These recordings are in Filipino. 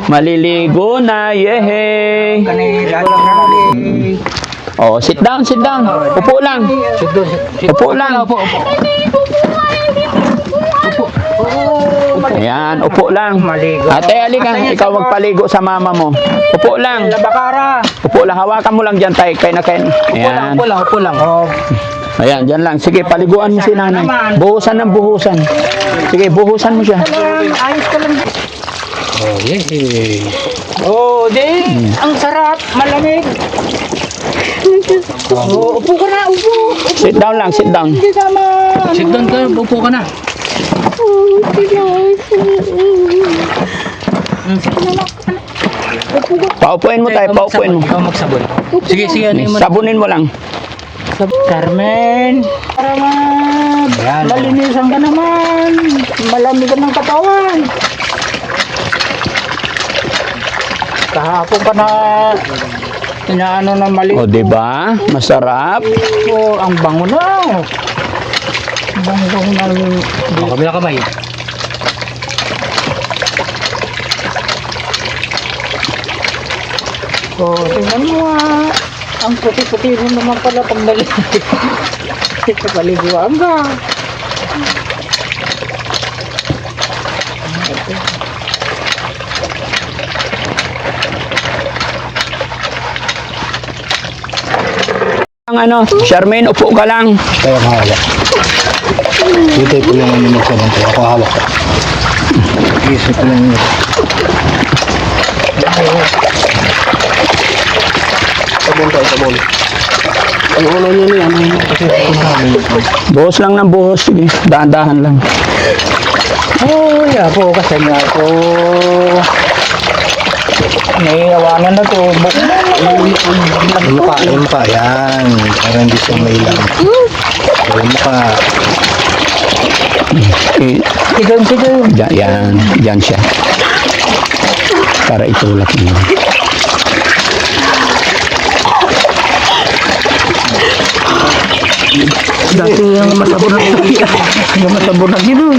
Maliligo na, yehe. Oh, sit down, sit down. Upo lang. Upo lang. Ayan, upo lang. Ate, halika. Ikaw magpaligo sa mama mo. Upo lang. Upo lang. Hawakan mo lang dyan, tay. Kain na kain. Ayan. Upo lang. Ayan, dyan lang. Sige, paliguan mo si nanay. Buhusan ng buhusan. Sige, buhusan mo siya. Ayos ka lang. Oh, yeah. Oh, din. Ang sarap. Malamig. Oh, upo ka na, upo. Sit down lang, sit down. Hindi naman. Sit down ka, upo ka na. Paupuin mo tayo, paupuin mo. Ikaw magsabon. Sige, ano mo. Sabunin mo lang. Carmen, para malinisan ka naman. Malamig ka ng katawan. Kahapon ka na inaano na mali. O, diba? Masarap. Oh, ang bango na. Ang bango na. Kabila kamay. Oh, tingnan mo ang puti-puti mo naman pala pag nalilig. Paliguan ka. Ang ano, Charmaine, upo ka lang. Kaya hawak. Dito ko lang yung magsabon tayo. Ako hawak. Isip ko lang yun. Sabon. Ang ulo niya niya. Buhos lang ng buhos. Sige, dahan-dahan lang. Oh, yeah po kasi nga po. Naiiwanan na to. Yung mukha. Yan. Para hindi siya may lang. Yung mukha. Sigaw. Yan, yan siya. Para itulak niyo. Dati yung masabon na yung masabon na gino.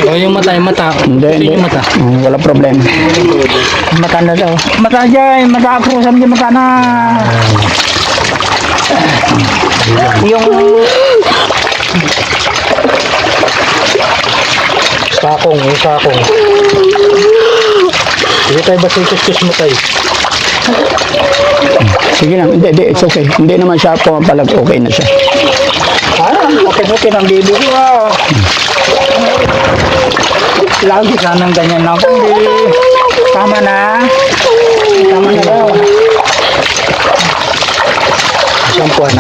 O yung mata. Hindi. Yung mata. Wala problema. Mata na daw. Mata dyan. Mata aprusan dyan. Mata na. Yung Sakong. Hindi tayo ba sikus mo tayo? Sige lang, hindi, it's okay. Hindi naman siya pumapalag, okay na siya. okay ng bibi ko. Lagi sanang ganyan na ako. Tama na daw.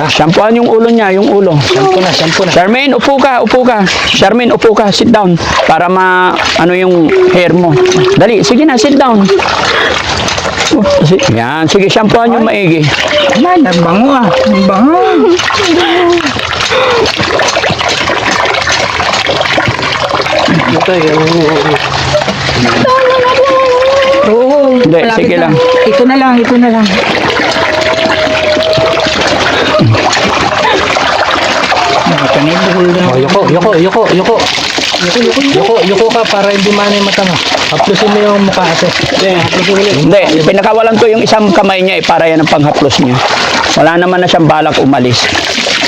Shampooan yung ulo niya, yung ulo. Shampoo na. Charmaine, upo ka. Charmaine, upo ka, sit down. Para ano yung hair mo. Dali, sige na, sit down. Yan, sige, shampooan yung maigi. Ay, nabango Ang bango. Oo. Hindi, sige lang. Ito na lang. Nakakanibuhol na. Yoko ka para hindi manay mata mo. Haplusin mo yung mukha ate. Hindi, pinakawalan ko yung isang kamay niya para yan ang panghaplos niya. Wala naman na siyang balak umalis.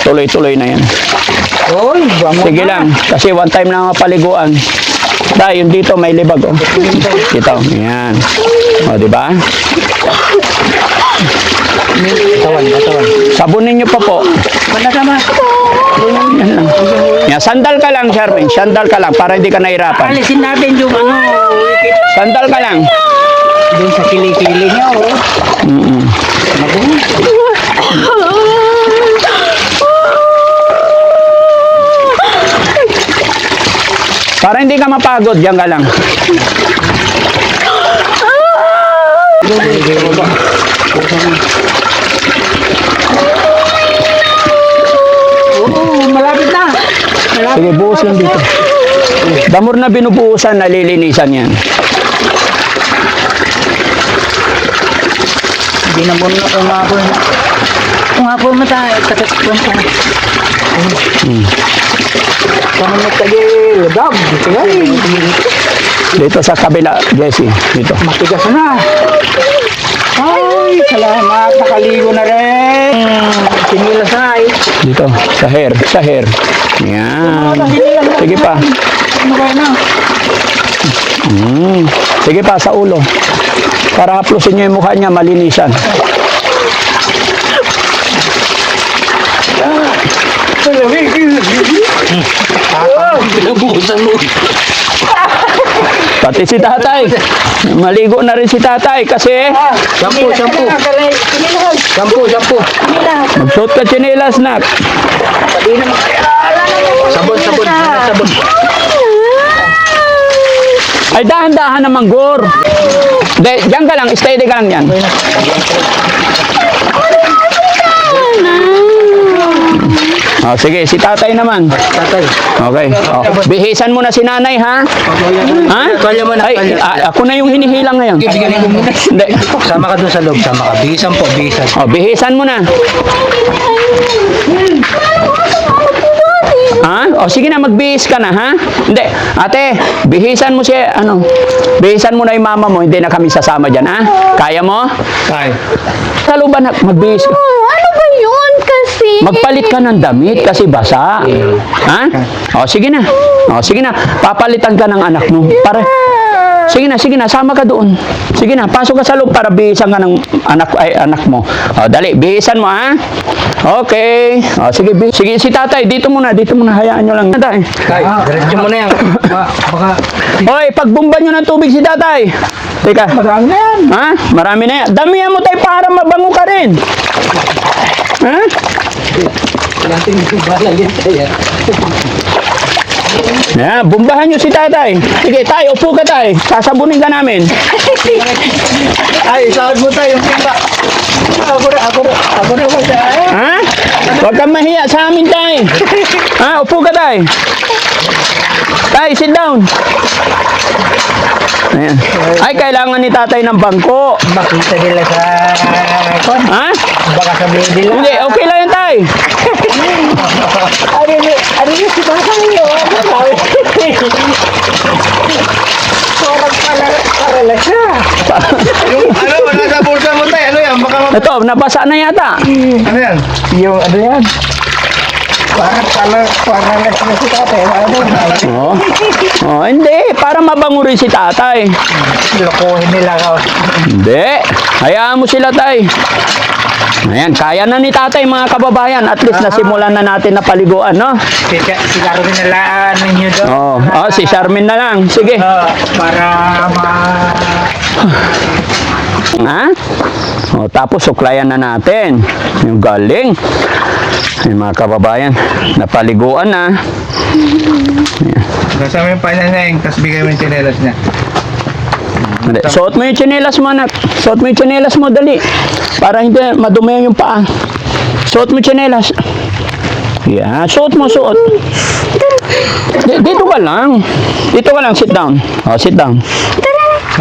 Tuloy-tuloy na yan. Oy, bango. Sige lang, kasi one time na mapaliguan. Dahil yung dito may libag, oh. Dito, yan. O, diba? Katawan. Sabunin niyo pa po. Manasama. Yan lang. Yan, sandal ka lang, Charmaine. Sandal ka lang para hindi ka nahirapan. Alisin natin yung Sandal ka lang. doon sa kilikili niya, Para hindi ka mapagod, diyan ka lang. malapit na. Sige, buhos lang dito. Damor na binubuhusan, nalilinisan yan. Hindi na muna kung hapon. Kung hapon mo tayo, katatapon ko. Kami nagtagil. Gab. Dito sa kabila, Jessie. Dito. Matigas na. Ay, salamat. Nakaligo na rin. Sinilas na eh. Dito. Sa hair. Sa hair. Yan. Sige pa. Ano kayo na? Sige pa, sa ulo. Para haplusin niyo yung mukha niya, malinisan. Pinabuhusan mo. Pati si tatay. Maligo na rin si tatay kasi Shampoo. magsuot ka tsinelas, nak. Sabon. Ay, dahan-dahan naman, Gor. Diyan ka lang, steady ka lang yan. Oh, sige, si tatay naman. Tatay. Okay. Oh. Bihisan mo na si nanay, ha? Ha? Tuwalya mo na, Ay, tuwalya. ako na yung hinihilang ngayon. Hindi. Sama ka doon sa loob. Sama ka. Bihisan po. Bihisan. Oh, bihisan mo na. Ha? O sige na, magbihis ka na, ha? Hindi. Ate, bihisan mo siya, bihisan mo na yung mama mo, hindi na kami sasama dyan, ha? Kaya mo? Ay. Sa loob ba na, magbihis ka? Ano ba yun kasi? Magpalit ka ng damit kasi basa. Ha? O sige na. O sige na, papalitan ka ng anak mo. Para, sige na, sama ka doon. Sige na, pasok ka sa loob para bihisan ka ng anak mo. O dali, bihisan mo, ha? Okay. O sige, sige si tatay, dito muna, hayaan nyo lang. Tatay. Tay, diretso mo na yan. Baka... Hoy, pagbumba nyo ng tubig si tatay. Teka. Marami na yan. Ha? Marami na yan. Damihan mo tayo para mabango ka rin. Ha? Yan, bumbahan nyo si tatay. Sige, tayo, upo ka tayo. Sasabunin ka namin. Ay, sahod mo tayo yung pinta. Ako na ba siya? Ha? Huwag kang mahiya sa amin, tay. Ha? Upo ka, tay. Tay, sit down. Ayan. Ay, kailangan ni tatay ng bangko. Makita nila sa... Ha? Baka sabihin nila. Hindi, okay lang yan, tay. Ano yung si Tatay yun? Parang siya. Yung ano, wala sa bulsa mo tayo. Ano yan? Baka Ito, nabasa na yata. Ano yan? Yung ano yan? Parang na si Tatay. Ano? Oh. Oh, hindi. Para mabango rin si tatay. Lokohin nila ka. Hindi. Hayaan mo sila, tay. Ayan, kaya na ni tatay, mga kababayan. At least nasimulan na natin na paliguan, no? Si Carmen nalaan ninyo doon. Oh, si Charmin na lang. Sige. Para Ha? O, tapos suklayan na natin. Yung galing. Ay, mga kababayan, napaliguan na. Kasama yung pananeng, tapos bigay mo yung chinelas niya. Hindi. Suot mo yung tsinelas mo, anak. Suot mo yung tsinelas mo, dali. Para hindi madumi yung paa. Suot mo yung tsinelas. Yeah, suot mo, suot. Dito ka lang. Dito ka lang, sit down. Oh, sit down.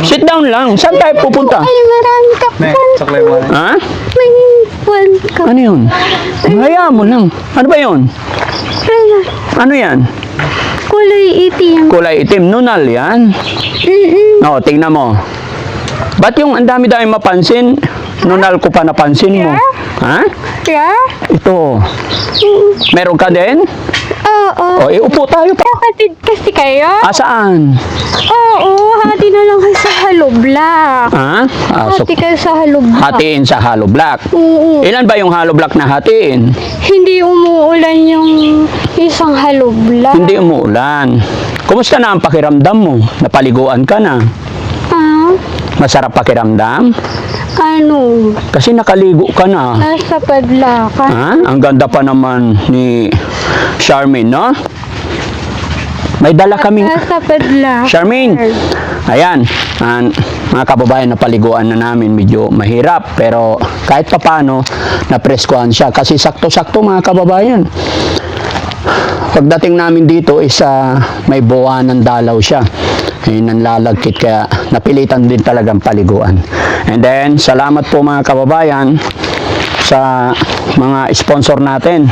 Sit down lang. Saan tayo pupunta? Ay, marami ka May, saklay mo na. Ha? may one ka. Ano yun? Hayaan mo lang. Ano ba yun? Ano yan? Kulay itim. Kulay itim. Nunal yan. No, tingnan mo. Ba't yung ang dami-dami mapansin? Nunal ko pa napansin mo. Ha? Yeah? Ito. Meron ka din? Oo. O, upo tayo pa. Kapatid kasi kayo? Saan? Oo, hati na lang kayo sa hollow block. Ha? Hati kayo sa hollow block. Hatiin sa hollow block. Oo. Ilan ba yung hollow block na hatiin? Hindi umuulan yung isang hollow block. Hindi umuulan. Kumusta na ang pakiramdam mo? Napaliguan ka na. Ah, Masarap pakiramdam? ano? Kasi nakaligo ka na. Nasa padlakan. Ha? Ang ganda pa naman ni Charmin, no? May dala kaming... Nasa padlakan. Charmin! Ayan, mga kababayan, napaliguan na namin. Medyo mahirap, pero kahit papano, napreskuhan siya. Kasi sakto-sakto, mga kababayan. Pagdating namin dito is may buwanan dalaw siya. Nanlalagkit, kaya napilitan din talagang paliguan. And then, salamat po mga kababayan sa mga sponsor natin.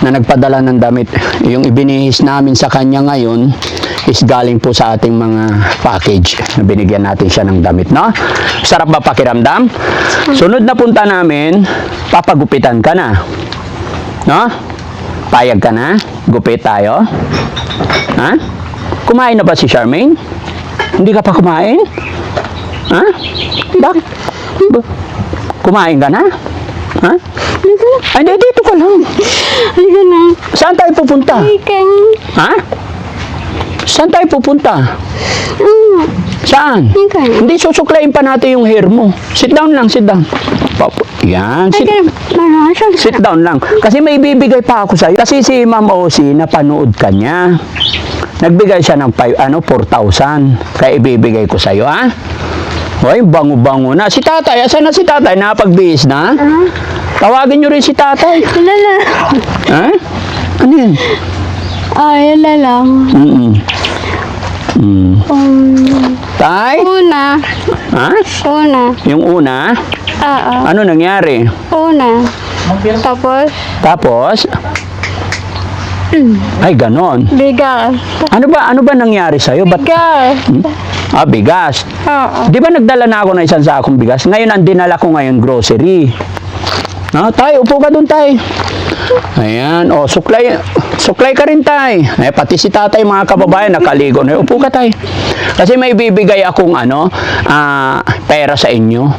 na nagpadala ng damit. Yung ibinihis namin sa kanya ngayon is galing po sa ating mga package na binigyan natin siya ng damit, no? Sarap ba pakiramdam? Sunod na punta namin, papagupitan ka na. No? Payag ka na? Gupit tayo? Ha? Kumain na ba si Charmaine? Hindi ka pa kumain? Ha? Bakit? Kumain ka na? Ha? Ay, hindi, dito ka lang. Halika na. Saan tayo pupunta? Halika. Ha? Saan tayo pupunta? Saan? Halika. Hindi, susuklayin pa natin yung hair mo. Sit down lang, sit down. Yan, sit, Halika. sit down lang. Kasi may bibigay pa ako sa'yo. Kasi si Ma'am Osi, napanood ka niya. Nagbigay siya ng 4,000. Kaya ibibigay ko sa'yo, ha? Hoy, bango-bango na. Si tatay, asan na si tatay? Napagbihis na? Tawagin nyo rin si tatay. Lala. Ha? Ano yun? Ay, lala. Tay? Una. Ha? Una. Yung una? Oo. Ano nangyari? Una. Tapos, Tapos? Ay, ganon. bigas. Ano ba nangyari sa'yo? Ba't, Bigas. bigas. Oo. Di ba nagdala na ako ng isang sakong bigas? Ngayon, ang dinala ko ngayon, grocery. No, tay, upo ka dun, tay. Ayan, suklay ka rin, tay. Eh, pati si tatay, mga kababayan, nakaligo na. Upo ka, tay. Kasi may bibigay akong, pera sa inyo.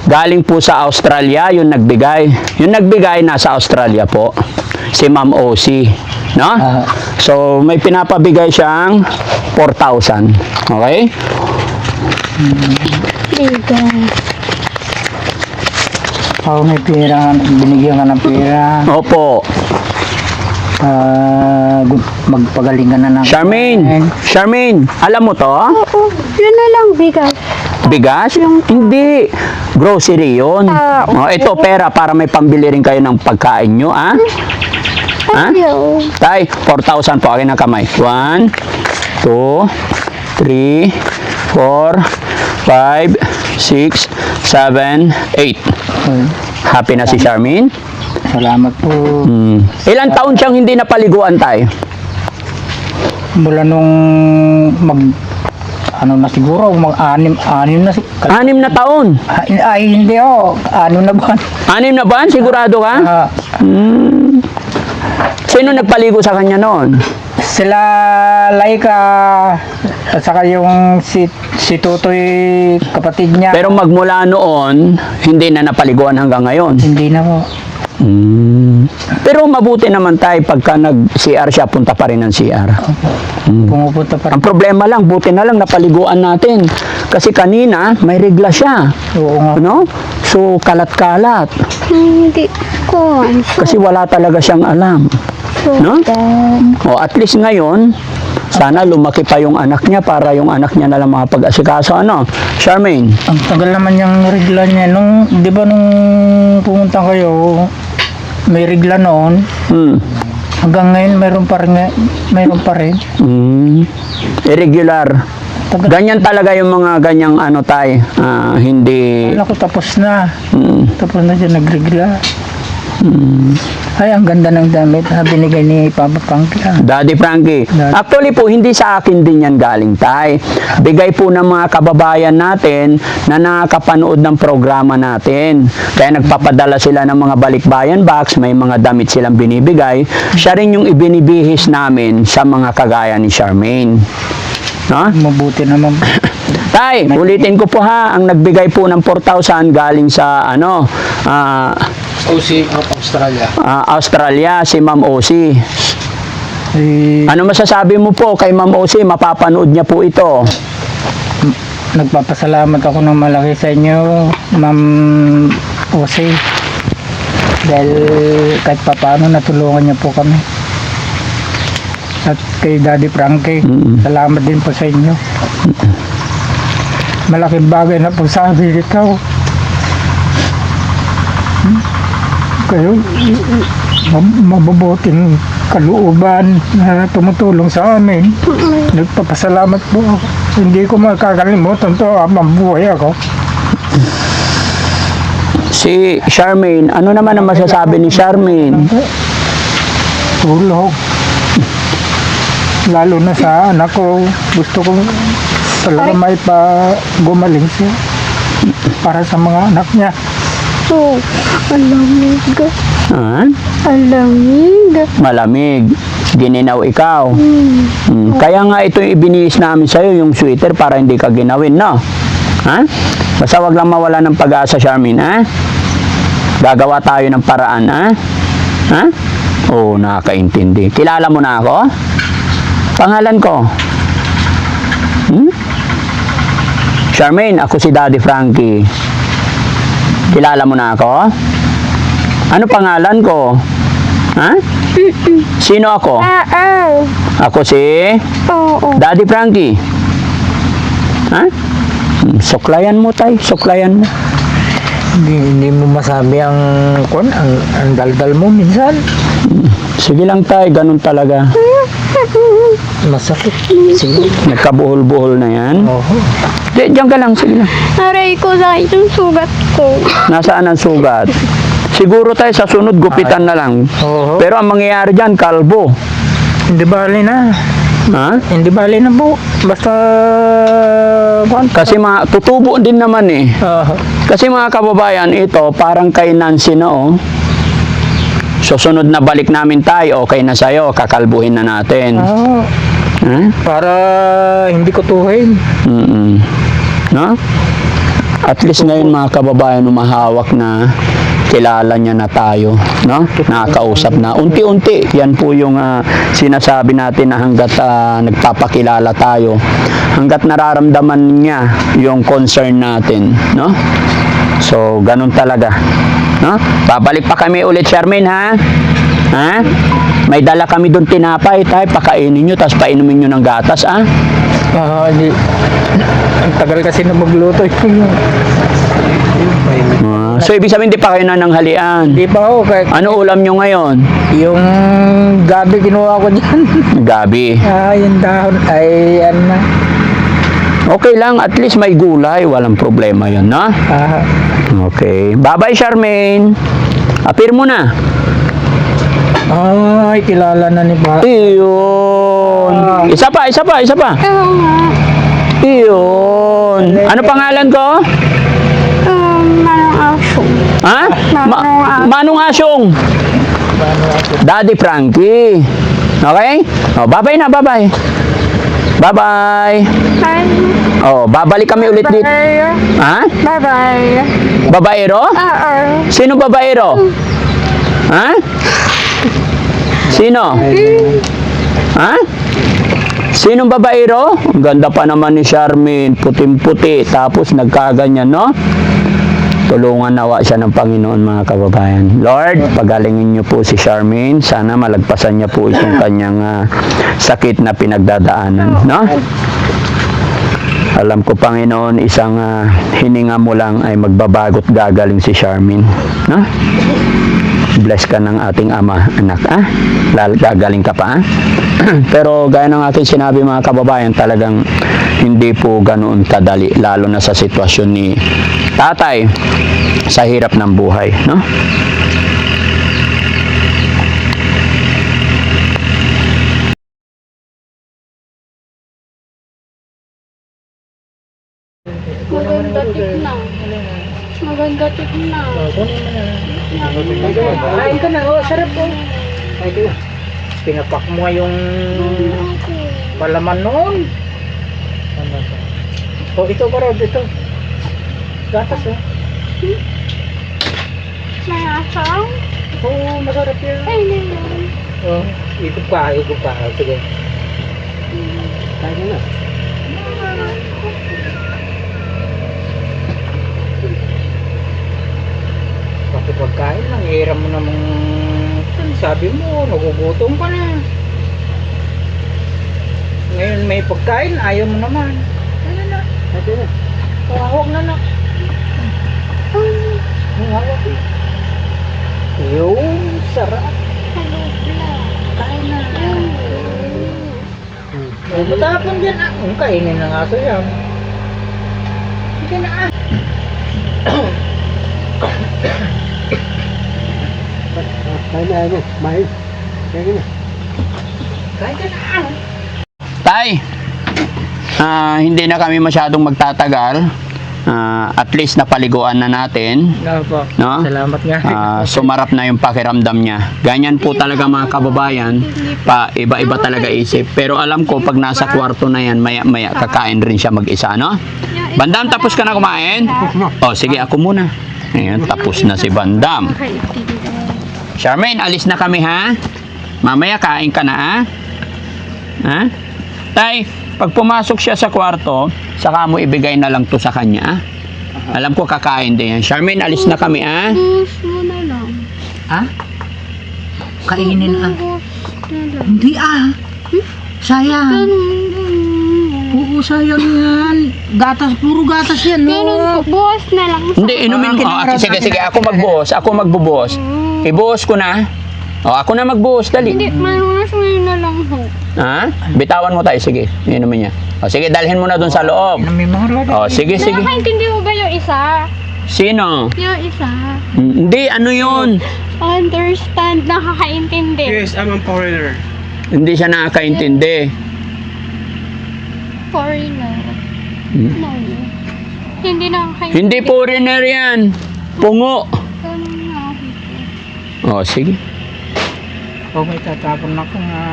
Galing po sa Australia, yung nagbigay. Yung nagbigay, nasa Australia po. Si Ma'am Osi. No? So, may pinapabigay siyang 4,000. Okay? Bigas. May pera, binigyan ka ng pera. Opo. Magpagaling ka na ng... Charmaine, alam mo to? Oo. Yun na lang, bigas. Bigas? Hindi. Grocery yun. Ito, pera para may pambili rin kayo ng pagkain nyo, ha? Ha? Ayaw. Tay, 4,000 po. Akin ang kamay. 1, 2, 3, 4, 5, 6, 7, 8. Happy na si Charmaine? Salamat po. Ilang taon siyang hindi napaliguan, tay? Mula nung na siguro, anim na 6 na taon. Ay, hindi oh. 6 na buwan. 6 na ba? Sigurado ka? Sino nagpaligo sa kanya noon? Sila Laika at saka yung si Tutoy kapatid niya. Pero magmula noon, hindi na napaliguan hanggang ngayon. Hindi na po. Pero mabuti naman tayo pagka nag-CR siya, punta pa rin ng CR. Pumupunta pa rin. Ang problema lang, buti na lang napaliguan natin. Kasi kanina, may regla siya. Oo nga. No? So, kalat-kalat. Hindi ko. Kasi wala talaga siyang alam. No? O, at least ngayon, sana lumaki pa yung anak niya para yung anak niya na lang makapag-asikaso. Ano? Charmaine? Ang tagal naman yung regla niya. Di ba nung pumunta kayo, may regla noon. Hanggang ngayon, mayroon pa rin. Irregular. Ganyan talaga yung mga ganyang hindi... Alam ko tapos na. Tapos na siya nagregla. Ay, ang ganda ng damit na binigay ni Papa Frankie. Daddy Frankie. Actually po, hindi sa akin din yan galing, tay. Bigay po ng mga kababayan natin na nakakapanood ng programa natin. Kaya nagpapadala sila ng mga balikbayan box, may mga damit silang binibigay. Siya rin yung ibinibihis namin sa mga kagaya ni Charmaine. No? Mabuti naman. Tay, ulitin ko po ha, ang nagbigay po ng 4,000 galing sa Osi of Australia. Australia, si Ma'am Osi. Ano masasabi mo po kay Ma'am Osi? Mapapanood niya po ito. Nagpapasalamat ako ng malaki sa inyo, Ma'am Osi. Dahil kahit papaano natulungan niyo po kami. At kay Daddy Frankie, salamat din po sa inyo. Malaking bagay na po sabi ikaw. Kayo, mabubuting kalooban na tumutulong sa amin. Nagpapasalamat po ako. Hindi ko makakalimutan to habang buhay ako. Si Charmaine, ano naman ang masasabi ni Charmaine? Tulog. Lalo na sa anak ko, gusto kong talaga may gumaling siya para sa mga anak niya. Oh, alamig. Ha? Alamig. Malamig. Gininaw ikaw. Kaya nga ito yung ibinihis namin sa'yo, yung sweater, para hindi ka ginawin, no? Ha? Basta wag lang mawala ng pag-asa, Charmaine, ha? Gagawa tayo ng paraan, ha? Ha? Oo, nakakaintindi. Kilala mo na ako? Pangalan ko? Charmaine, ako si Daddy Frankie. Kilala mo na ako? Ano pangalan ko? Ha? Sino ako? Ako si Oo. Daddy Frankie. Ha? Suklayan mo, tay. Suklayan mo. Hindi mo masabi ang daldal mo minsan. Sige lang, tay. Ganun talaga. Masakit. Sige. Nagkabuhol-buhol na yan. Oo. Diyan ka lang. Sige lang. Aray ko, sakit yung sugat ko. Nasaan ang sugat? Siguro tayo sa sunod, gupitan na lang. Oo. Pero ang mangyayari dyan, kalbo. Hindi bali na. Ha? Hindi bali na po. Basta... Kasi tutubo din naman eh. Kasi mga kababayan, ito parang kay Nancy na oh. Susunod na balik namin tayo, okay na sa'yo, kakalbuhin na natin. Oo. Ha? Para hindi ko tuhin. No? At least ngayon mga kababayan, umahawak na kilala niya na tayo, no? Nakakausap na. Unti-unti, yan po yung sinasabi natin na hanggat nagpapakilala tayo, hanggat nararamdaman niya yung concern natin, no? So, ganun talaga. No? Babalik pa kami ulit, Charmaine, ha? Ha? May dala kami doon tinapay, tayo, pakainin nyo, tapos painumin nyo ng gatas, ha? Hindi. Ang tagal kasi na magluto yung... So, ibig sabihin, di pa kayo nananghalian. Hindi pa ako. Kahit Ano ulam nyo ngayon? yung gabi kinuha ko dyan. Gabi. Yung dahon ay ano na. Okay lang, at least may gulay, walang problema yun, no? Okay. Bye-bye, Charmaine. Appear mo na. Ay, kilala na ni Ba. Iyon. Isa pa. Oo nga. Iyon. Ano pangalan ko? Manong aso. Ha? Manong Asyong. Daddy Frankie. Okay? Oh, bye-bye na, bye-bye. Bye-bye. Bye. Oh, babalik kami ulit dito. Bye. Ha? Bye-bye. Babaero? Oo. Sino babaero? Ha? Sino? Ha? Sinong babaero? Ang ganda pa naman ni Charmaine, puting-puti, tapos nagkaganyan, no? Tulungan nawa siya ng Panginoon, mga kababayan. Lord, pagalingin niyo po si Charmaine. Sana malagpasan niya po itong kanyang sakit na pinagdadaanan, no? Alam ko, Panginoon, isang hininga mo lang ay magbabago't gagaling si Charmaine, no? Bless ka ng ating ama, anak, gagaling ka pa, Pero gaya ng aking sinabi, mga kababayan, talagang hindi po ganoon kadali, lalo na sa sitwasyon ni tatay sa hirap ng buhay, no? Maganda tignan. Maganda tignan. Kain ka na, sarap po. Pinapak mo yung palaman noon. Ito ba rin, ito. Gatas, May asang? Oo, masarap yan. Ay, naman. Ikot pa. Sige. Kain na. Kasi pagkain lang, hiram mo namang sabi mo, nagugutom ka na. Ngayon may pagkain, ayaw mo naman. Ano na? Ito na. Hawak na na. Hawak na. Yung sarap. Kain na. Matapon dyan ah. Kainin ng aso yan. Sige na ah. Kain na, may. Tay, hindi na kami masyadong magtatagal. At least napaliguan na natin. Opo. No? Salamat nga. Sumarap na yung pakiramdam niya. Ganyan po talaga mga kababayan. Iba-iba talaga isip. Pero alam ko, pag nasa kwarto na yan, maya-maya kakain rin siya mag-isa, no? Bandam, tapos ka na kumain? O, sige, ako muna. Ayan, tapos na si Bandam. Charmaine, alis na kami, ha? Mamaya, kain ka na, ha? Ha? Tay, pag pumasok siya sa kwarto, saka mo ibigay na lang to sa kanya, ha? Alam ko, kakain din yan. Charmaine, alis na kami, ha? Bus mo na lang. Ha? Kainin ah. Bus na lang. Hindi ah. Sayang. Oo, sayang yan. Gatas, puro gatas yan. Ganun po, No? buwas na lang. Hindi, inumin mo. Sige, sige, ako magbuhos. Ako magbubuhos. Ibuhos ko na. Ako na magbuhos, dali. Hindi, manunas ngayon na lang ho. Ha? Bitawan mo tayo, sige. Inumin niya. Sige, dalhin mo na dun sa loob. May mga rada. Sige, sige. Nakakaintindi mo ba yung isa? Sino? Yung isa. Hindi, ano yun? Understand, nakakaintindi. Yes, I'm a foreigner. Hindi siya nakakaintindi. Foreigner. Hmm? No. Hindi nakakaintindi. Hindi foreigner yan. Pungo. Ganun nga. Sige. O may tatapon ako nga.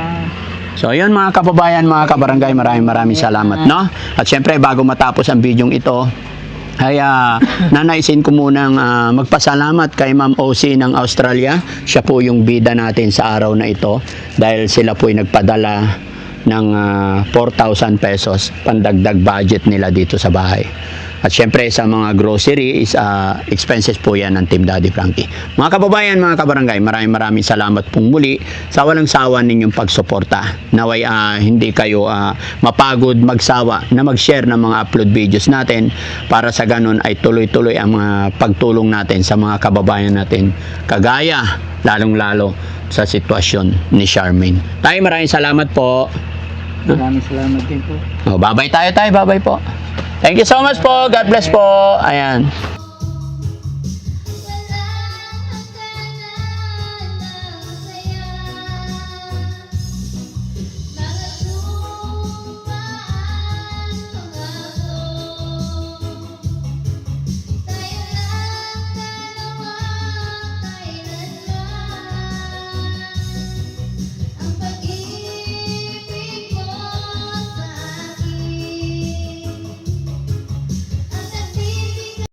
So, ayun mga kababayan, mga kabarangay, maraming salamat, no? At syempre, bago matapos ang bidyong ito, ay nanaisin ko munang magpasalamat kay Ma'am OC ng Australia. Siya po yung bida natin sa araw na ito dahil sila po ay nagpadala ng 4,000 pesos pandagdag budget nila dito sa bahay. At syempre sa mga grocery is expenses po yan ng Team Daddy Frankie. Mga kababayan, mga kabarangay, maraming salamat pong muli sa walang sawa ninyong pagsuporta. Naway hindi kayo mapagod magsawa na mag-share ng mga upload videos natin para sa ganun ay tuloy-tuloy ang mga pagtulong natin sa mga kababayan natin. Kagaya, lalong-lalo sa sitwasyon ni Charmaine. Tayo, maraming salamat po. Maraming salamat din po. Babay tayo, bye-bye po. Thank you so much po. God bless po. Ayan.